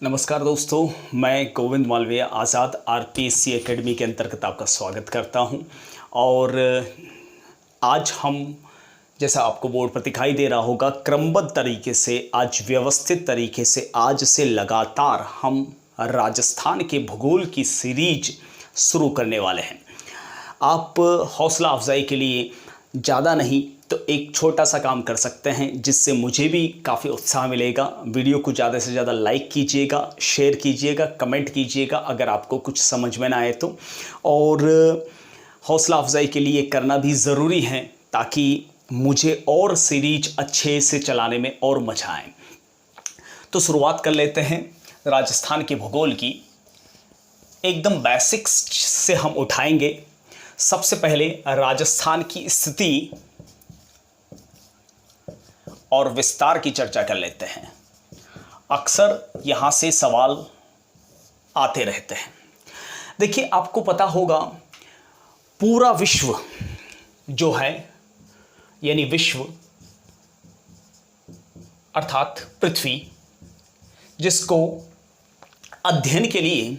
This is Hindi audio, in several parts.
नमस्कार दोस्तों, मैं गोविंद मालवीय आज़ाद आरपीएससी एकेडमी के अंतर्गत आपका स्वागत करता हूं। और आज हम, जैसा आपको बोर्ड पर दिखाई दे रहा होगा, क्रमबद्ध तरीके से, आज व्यवस्थित तरीके से, आज से लगातार हम राजस्थान के भूगोल की सीरीज शुरू करने वाले हैं। आप हौसला अफजाई के लिए ज़्यादा नहीं तो एक छोटा सा काम कर सकते हैं, जिससे मुझे भी काफ़ी उत्साह मिलेगा। वीडियो को ज़्यादा से ज़्यादा लाइक कीजिएगा, शेयर कीजिएगा, कमेंट कीजिएगा अगर आपको कुछ समझ में ना आए तो। और हौसला अफजाई के लिए करना भी ज़रूरी है, ताकि मुझे और सीरीज अच्छे से चलाने में और मज़ा आए। तो शुरुआत कर लेते हैं राजस्थान के भूगोल की। एकदम बेसिक्स से हम उठाएंगे। सबसे पहले राजस्थान की स्थिति और विस्तार की चर्चा कर लेते हैं। अक्सर यहाँ से सवाल आते रहते हैं। देखिए, आपको पता होगा, पूरा विश्व जो है, यानी विश्व अर्थात पृथ्वी, जिसको अध्ययन के लिए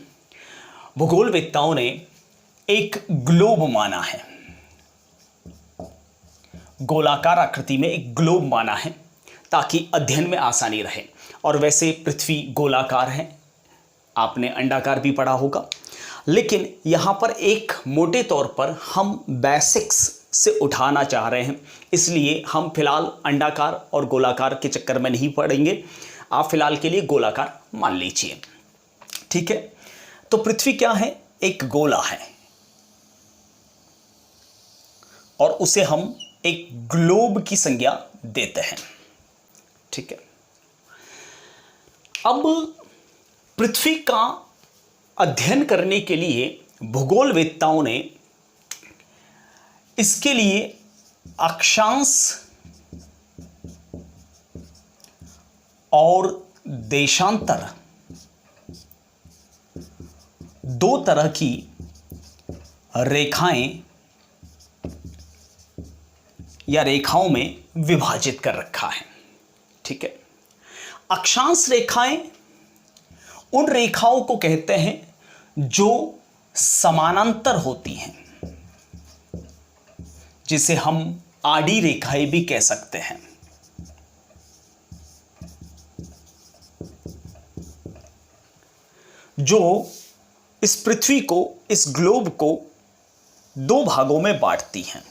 भूगोलवेत्ताओं ने एक ग्लोब माना है, गोलाकार आकृति में एक ग्लोब माना है, ताकि अध्ययन में आसानी रहे। और वैसे पृथ्वी गोलाकार है, आपने अंडाकार भी पढ़ा होगा, लेकिन यहाँ पर एक मोटे तौर पर हम बेसिक्स से उठाना चाह रहे हैं, इसलिए हम फिलहाल अंडाकार और गोलाकार के चक्कर में नहीं पड़ेंगे। आप फिलहाल के लिए गोलाकार मान लीजिए, ठीक है। तो पृथ्वी क्या है? एक गोला है, और उसे हम एक ग्लोब की संज्ञा देते हैं, ठीक है। अब पृथ्वी का अध्ययन करने के लिए भूगोलवेत्ताओं ने इसके लिए अक्षांश और देशांतर, दो तरह की रेखाएं या रेखाओं में विभाजित कर रखा है, ठीक है। अक्षांश रेखाएं उन रेखाओं को कहते हैं जो समानांतर होती हैं, जिसे हम आड़ी रेखाएं भी कह सकते हैं। जो इस पृथ्वी को, इस ग्लोब को दो भागों में बांटती हैं,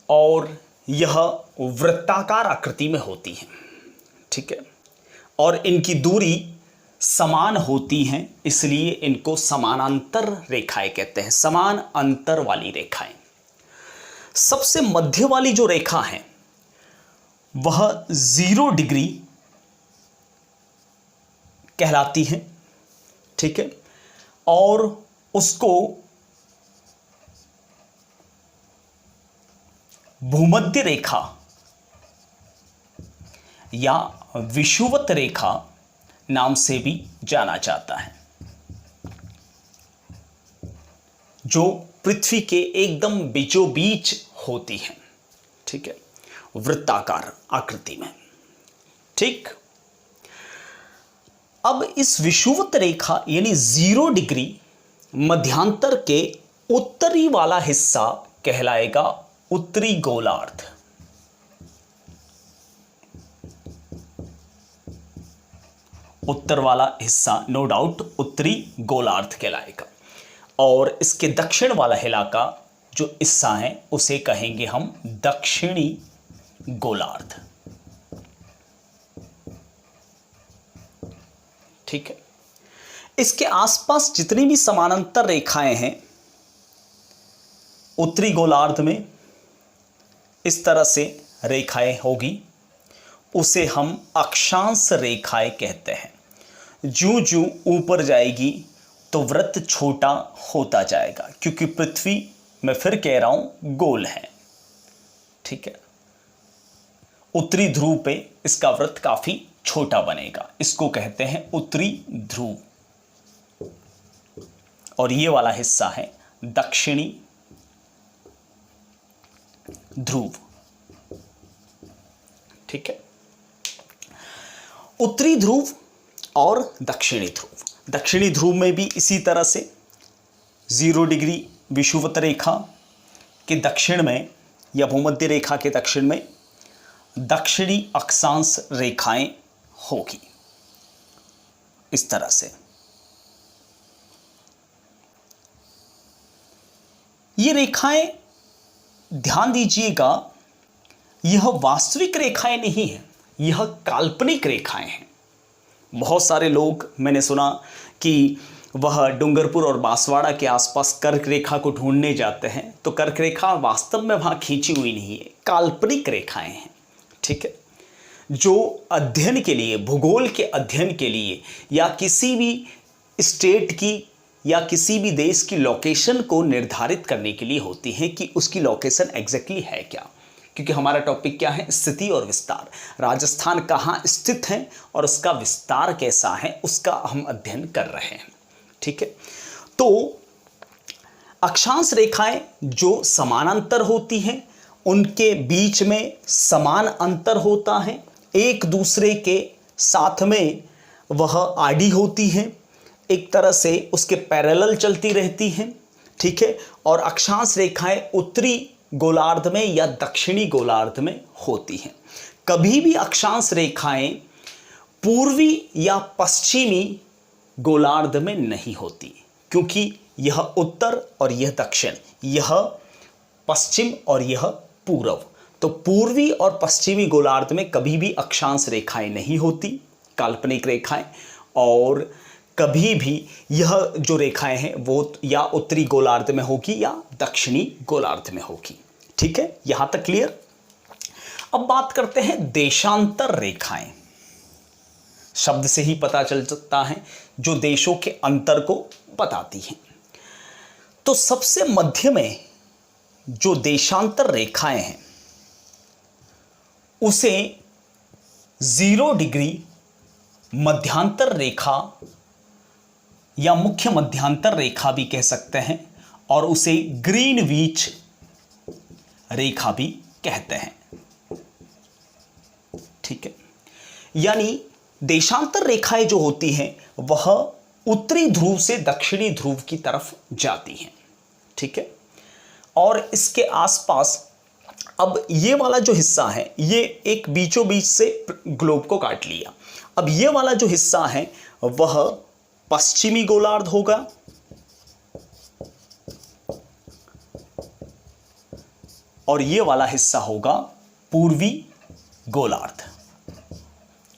और यह वृत्ताकार आकृति में होती हैं, ठीक है। और इनकी दूरी समान होती हैं, इसलिए इनको समानांतर रेखाएं कहते हैं, समान अंतर वाली रेखाएं। सबसे मध्य वाली जो रेखा है वह 0 डिग्री कहलाती है, ठीक है। और उसको भूमध्य रेखा या विषुवत रेखा नाम से भी जाना जाता है, जो पृथ्वी के एकदम बीचों बीच होती है, ठीक है, वृत्ताकार आकृति में, ठीक। अब इस विषुवत रेखा यानी 0 डिग्री मध्यांतर के उत्तरी वाला हिस्सा कहलाएगा उत्तरी गोलार्ध। उत्तर वाला हिस्सा नो डाउट उत्तरी गोलार्ध कहलाएगा, और इसके दक्षिण वाला इलाका जो हिस्सा है उसे कहेंगे हम दक्षिणी गोलार्ध, ठीक है। इसके आसपास जितनी भी समानांतर रेखाएं हैं उत्तरी गोलार्ध में, इस तरह से रेखाएं होगी, उसे हम अक्षांश रेखाएं कहते हैं। ज्यों ज्यों ऊपर जाएगी तो वृत्त छोटा होता जाएगा, क्योंकि पृथ्वी, मैं फिर कह रहा हूं, गोल है, ठीक है। उत्तरी ध्रुव पे इसका वृत्त काफी छोटा बनेगा, इसको कहते हैं उत्तरी ध्रुव, और ये वाला हिस्सा है दक्षिणी ध्रुव, ठीक है। उत्तरी ध्रुव और दक्षिणी ध्रुव। दक्षिणी ध्रुव में भी इसी तरह से 0 डिग्री विषुवत रेखा के दक्षिण में या भूमध्य रेखा के दक्षिण में दक्षिणी अक्षांश रेखाएं होगी, इस तरह से। ये रेखाएं, ध्यान दीजिएगा, यह वास्तविक रेखाएं नहीं है, यह काल्पनिक रेखाएं हैं। बहुत सारे लोग, मैंने सुना कि वह डूंगरपुर और बांसवाड़ा के आसपास कर्क रेखा को ढूंढने जाते हैं, तो कर्क रेखा वास्तव में वहाँ खींची हुई नहीं है, काल्पनिक रेखाएं हैं। ठीक है, जो अध्ययन के लिए, भूगोल के अध्ययन के लिए या किसी भी स्टेट की या किसी भी देश की लोकेशन को निर्धारित करने के लिए होती हैं कि उसकी लोकेशन एग्जैक्टली है क्या। क्योंकि हमारा टॉपिक क्या है, स्थिति और विस्तार। राजस्थान कहाँ स्थित है और उसका विस्तार कैसा है, उसका हम अध्ययन कर रहे हैं। ठीक है, तो अक्षांश रेखाएं जो समानांतर होती हैं, उनके बीच में समान अंतर होता है, एक दूसरे के साथ में वह आड़ी होती हैं, एक तरह से उसके पैरेलल चलती रहती हैं। ठीक है, और अक्षांश रेखाएं उत्तरी गोलार्ध में या दक्षिणी गोलार्ध में होती हैं। कभी भी अक्षांश रेखाएं पूर्वी या पश्चिमी गोलार्ध में नहीं होती, क्योंकि यह उत्तर और यह दक्षिण, यह पश्चिम और यह पूर्व। तो पूर्वी और पश्चिमी गोलार्ध में कभी भी अक्षांश रेखाएं नहीं होती, काल्पनिक रेखाएं। और कभी भी यह जो रेखाएं हैं वो या उत्तरी गोलार्ध में होगी या दक्षिणी गोलार्ध में होगी। ठीक है, यहां तक क्लियर। अब बात करते हैं देशांतर रेखाएं। शब्द से ही पता चल सकता है, जो देशों के अंतर को बताती हैं। तो सबसे मध्य में जो देशांतर रेखाएं हैं उसे 0 डिग्री मध्यांतर रेखा या मुख्य मध्यांतर रेखा भी कह सकते हैं, और उसे ग्रीनविच रेखा भी कहते हैं। ठीक है, यानी देशांतर रेखाएं जो होती हैं वह उत्तरी ध्रुव से दक्षिणी ध्रुव की तरफ जाती हैं। ठीक है, और इसके आसपास, अब ये वाला जो हिस्सा है, ये एक बीचों बीच से ग्लोब को काट लिया। अब ये वाला जो हिस्सा है वह पश्चिमी गोलार्ध होगा, और ये वाला हिस्सा होगा पूर्वी गोलार्ध,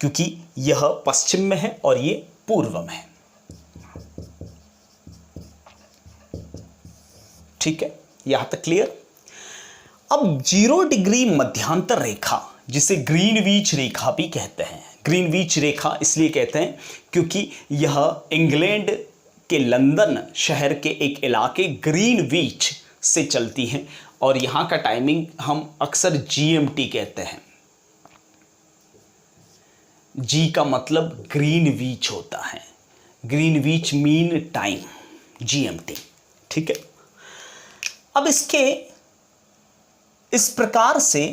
क्योंकि यह पश्चिम में है और ये पूर्व में है। ठीक है, यहां तक क्लियर। अब 0 डिग्री मध्यांतर रेखा, जिसे ग्रीनविच रेखा भी कहते हैं। ग्रीनविच रेखा इसलिए कहते हैं क्योंकि यह इंग्लैंड के लंदन शहर के एक इलाके ग्रीनविच से चलती हैं, और यहां का टाइमिंग हम अक्सर GMT कहते हैं। जी का मतलब ग्रीनविच होता है, ग्रीनविच मीन टाइम, GMT। ठीक है, अब इसके इस प्रकार से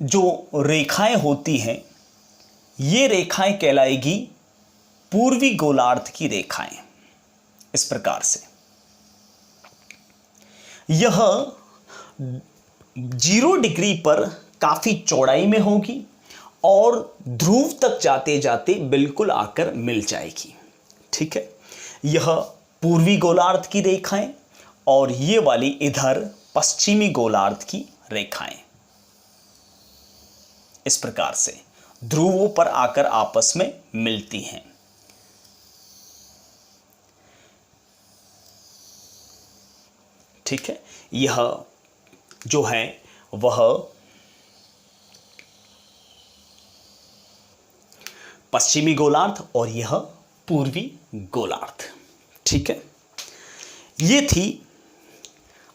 जो रेखाएं होती हैं, ये रेखाएं कहलाएगी पूर्वी गोलार्ध की रेखाएं। इस प्रकार से यह 0 डिग्री पर काफी चौड़ाई में होगी और ध्रुव तक जाते जाते बिल्कुल आकर मिल जाएगी। ठीक है, यह पूर्वी गोलार्ध की रेखाएं और ये वाली इधर पश्चिमी गोलार्ध की रेखाएं। इस प्रकार से ध्रुवों पर आकर आपस में मिलती हैं। ठीक है, यह जो है वह पश्चिमी गोलार्ध और यह पूर्वी गोलार्ध। ठीक है, ये थी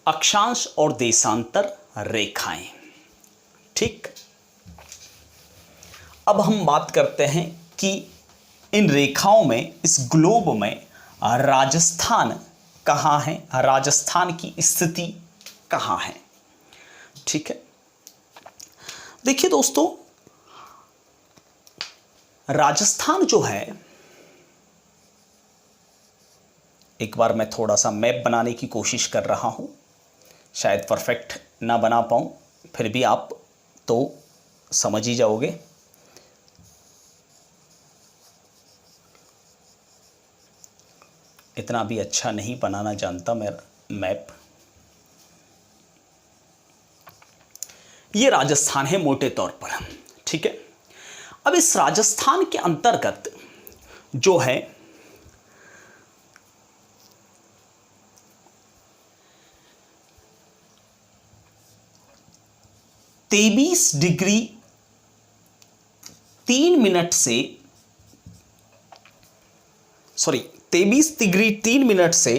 अक्षांश और देशांतर रेखाएं। ठीक, अब हम बात करते हैं कि इन रेखाओं में, इस ग्लोब में राजस्थान कहाँ है, राजस्थान की स्थिति कहाँ है। ठीक है, देखिए दोस्तों, राजस्थान जो है, एक बार मैं थोड़ा सा मैप बनाने की कोशिश कर रहा हूं, शायद परफेक्ट ना बना पाऊं, फिर भी आप तो समझ ही जाओगे। इतना भी अच्छा नहीं बनाना जानता मैं मैप। ये राजस्थान है मोटे तौर पर, ठीक है। अब इस राजस्थान के अंतर्गत जो है 23 डिग्री 3 मिनट से 23 डिग्री 3 मिनट से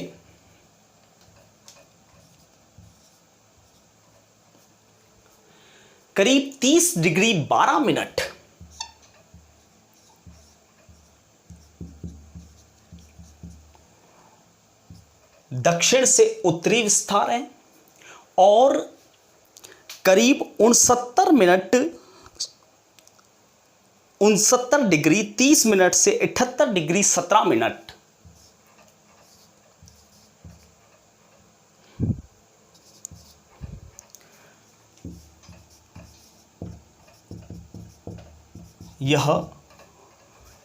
करीब 30 डिग्री 12 मिनट दक्षिण से उत्तरी विस्तार है और करीब 69 डिग्री 30 मिनट से 78 डिग्री 17 मिनट यह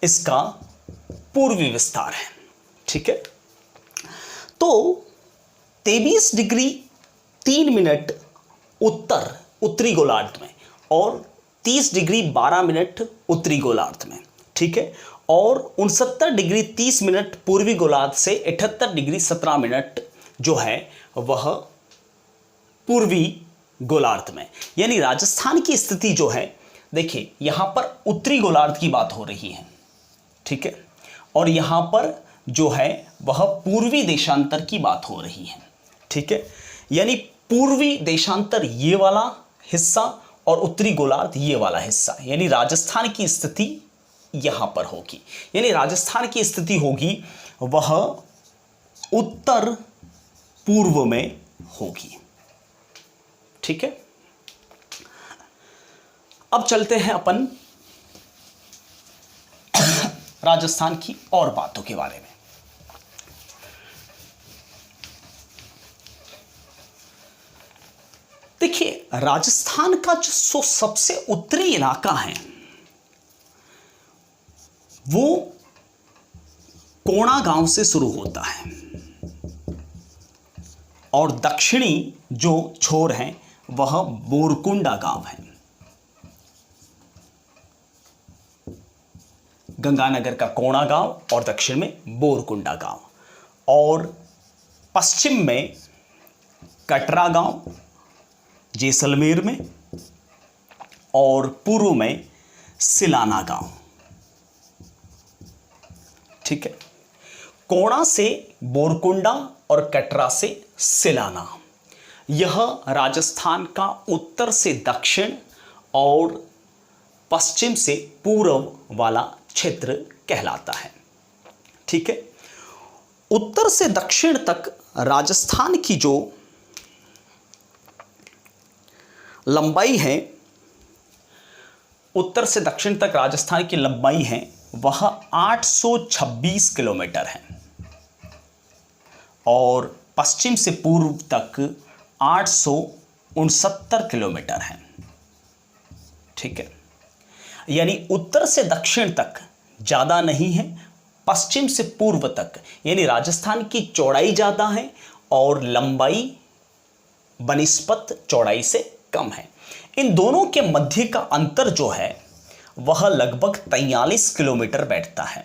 इसका पूर्वी विस्तार है, ठीक है। तो 23 डिग्री 3 मिनट उत्तरी गोलार्ध में और 30 डिग्री 12 मिनट उत्तरी गोलार्ध में, ठीक है, और 69 डिग्री 30 मिनट पूर्वी गोलार्ध से 78 डिग्री 17 मिनट जो है वह पूर्वी गोलार्ध में। यानी राजस्थान की स्थिति जो है, देखिए यहां पर उत्तरी गोलार्ध की बात हो रही है, ठीक है, और यहां पर जो है वह पूर्वी देशांतर की बात हो रही है, ठीक है। यानी पूर्वी देशांतर ये वाला हिस्सा और उत्तरी गोलार्ध ये वाला हिस्सा, यानी राजस्थान की स्थिति यहां पर होगी। यानी राजस्थान की स्थिति होगी वह उत्तर पूर्व में होगी, ठीक है। अब चलते हैं अपन राजस्थान की और बातों के बारे में। देखिए राजस्थान का जो सबसे उत्तरी इलाका है वो कोणा गांव से शुरू होता है और दक्षिणी जो छोर है वह बोरकुंडा गांव है। गंगानगर का कोणा गांव और दक्षिण में बोरकुंडा गांव, और पश्चिम में कटरा गांव जैसलमेर में, और पूर्व में सिलाना गांव, ठीक है। कोणा से बोरकुंडा और कटरा से सिलाना, यह राजस्थान का उत्तर से दक्षिण और पश्चिम से पूर्व वाला क्षेत्र कहलाता है, ठीक है। उत्तर से दक्षिण तक राजस्थान की जो लंबाई है, उत्तर से दक्षिण तक राजस्थान की लंबाई है वह 826 किलोमीटर है और पश्चिम से पूर्व तक 869 किलोमीटर है, ठीक है। यानी उत्तर से दक्षिण तक ज़्यादा नहीं है, पश्चिम से पूर्व तक यानी राजस्थान की चौड़ाई ज़्यादा है और लंबाई बनिस्पत चौड़ाई से कम है। इन दोनों के मध्य का अंतर जो है वह लगभग 43 किलोमीटर बैठता है।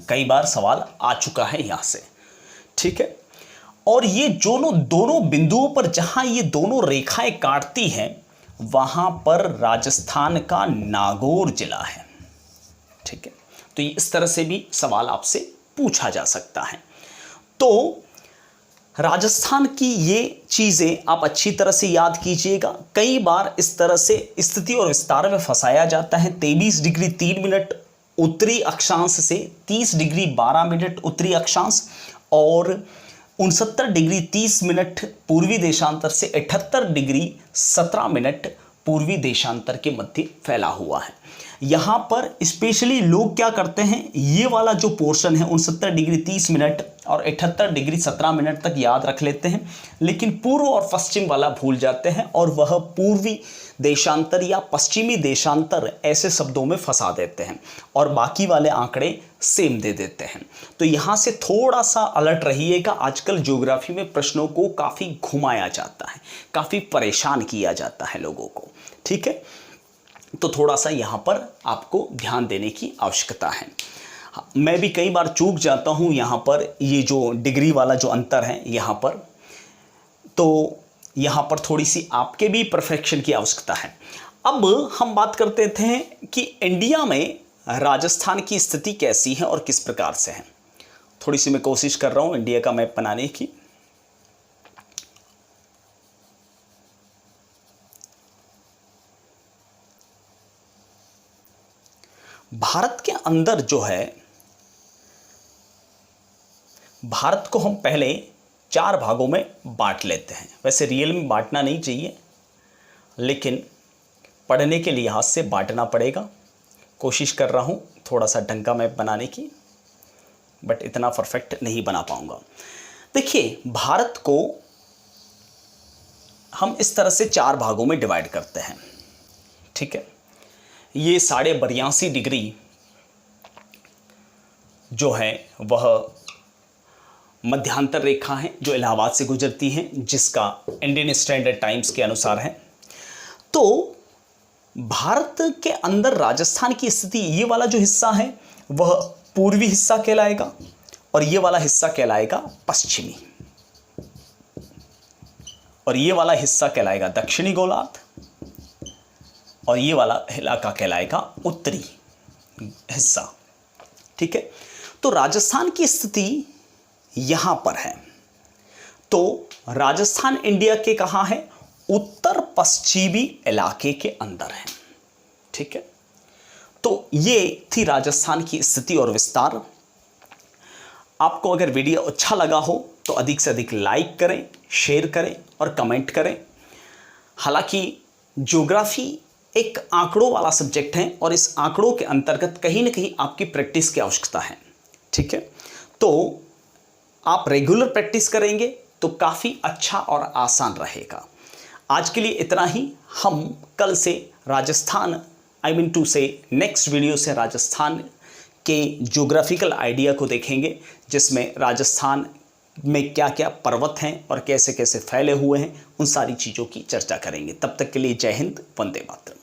कई बार सवाल आ चुका है यहां से, ठीक है। और ये दोनों बिंदुओं पर जहां ये दोनों रेखाएं काटती हैं वहां पर राजस्थान का नागौर जिला है, ठीक है। तो इस तरह से भी सवाल आपसे पूछा जा सकता है। तो राजस्थान की ये चीज़ें आप अच्छी तरह से याद कीजिएगा। कई बार इस तरह से स्थिति और विस्तार में फंसाया जाता है। 23 डिग्री 3 मिनट उत्तरी अक्षांश से 30 डिग्री 12 मिनट उत्तरी अक्षांश और 69 डिग्री 30 मिनट पूर्वी देशांतर से 78 डिग्री 17 मिनट पूर्वी देशांतर के मध्य फैला हुआ है। यहाँ पर स्पेशली लोग क्या करते हैं, ये वाला जो पोर्शन है 69 डिग्री 30 मिनट और 78 डिग्री 17 मिनट तक याद रख लेते हैं, लेकिन पूर्व और पश्चिम वाला भूल जाते हैं और वह पूर्वी देशांतर या पश्चिमी देशांतर ऐसे शब्दों में फंसा देते हैं और बाकी वाले आंकड़े सेम दे देते हैं। तो यहाँ से थोड़ा सा अलर्ट रहिएगा। आजकल ज्योग्राफी में प्रश्नों को काफ़ी घुमाया जाता है, काफ़ी परेशान किया जाता है लोगों को, ठीक है। तो थोड़ा सा यहाँ पर आपको ध्यान देने की आवश्यकता है। मैं भी कई बार चूक जाता हूँ यहाँ पर, ये जो डिग्री वाला जो अंतर है यहाँ पर, तो यहाँ पर थोड़ी सी आपके भी परफेक्शन की आवश्यकता है। अब हम बात करते थे कि इंडिया में राजस्थान की स्थिति कैसी है और किस प्रकार से है। थोड़ी सी मैं कोशिश कर रहा हूँ इंडिया का मैप बनाने की। भारत के अंदर जो है, भारत को हम पहले 4 भागों में बांट लेते हैं। वैसे रियल में बांटना नहीं चाहिए, लेकिन पढ़ने के लिहाज से बांटना पड़ेगा। कोशिश कर रहा हूँ थोड़ा सा ढंग का मैप बनाने की, बट इतना परफेक्ट नहीं बना पाऊंगा। देखिए, भारत को हम इस तरह से 4 भागों में डिवाइड करते हैं, ठीक है। ये 82.5 डिग्री जो है वह मध्यांतर रेखा है जो इलाहाबाद से गुजरती है, जिसका इंडियन स्टैंडर्ड टाइम्स के अनुसार है। तो भारत के अंदर राजस्थान की स्थिति, ये वाला जो हिस्सा है वह पूर्वी हिस्सा कहलाएगा और ये वाला हिस्सा कहलाएगा पश्चिमी, और ये वाला हिस्सा कहलाएगा दक्षिणी गोलार्ध, और ये वाला इलाका कहलाएगा उत्तरी हिस्सा, ठीक है। तो राजस्थान की स्थिति यहां पर है। तो राजस्थान इंडिया के कहां है, उत्तर पश्चिमी इलाके के अंदर है, ठीक है। तो ये थी राजस्थान की स्थिति और विस्तार। आपको अगर वीडियो अच्छा लगा हो तो अधिक से अधिक लाइक करें, शेयर करें और कमेंट करें। हालांकि ज्योग्राफी एक आंकड़ों वाला सब्जेक्ट है और इस आंकड़ों के अंतर्गत कहीं ना कहीं आपकी प्रैक्टिस की आवश्यकता है, ठीक है। तो आप रेगुलर प्रैक्टिस करेंगे तो काफ़ी अच्छा और आसान रहेगा। आज के लिए इतना ही। हम कल से राजस्थान, टू से नेक्स्ट वीडियो से राजस्थान के ज्योग्राफिकल आइडिया को देखेंगे, जिसमें राजस्थान में क्या क्या पर्वत हैं और कैसे कैसे फैले हुए हैं, उन सारी चीज़ों की चर्चा करेंगे। तब तक के लिए जय हिंद, वंदे मातरम।